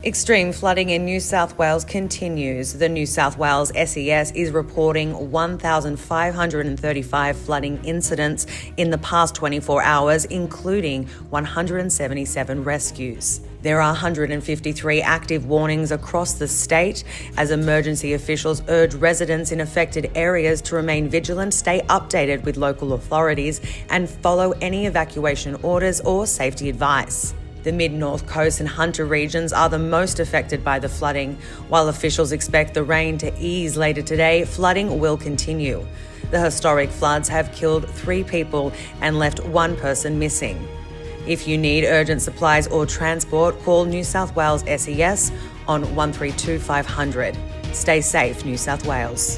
Extreme flooding in New South Wales continues. The New South Wales SES is reporting 1,535 flooding incidents in the past 24 hours, including 177 rescues. There are 153 active warnings across the state as emergency officials urge residents in affected areas to remain vigilant, stay updated with local authorities, and follow any evacuation orders or safety advice. The mid-north coast and Hunter regions are the most affected by the flooding. While officials expect the rain to ease later today, flooding will continue. The historic floods have killed 3 people and left 1 person missing. If you need urgent supplies or transport, call New South Wales SES on 132 500. Stay safe, New South Wales.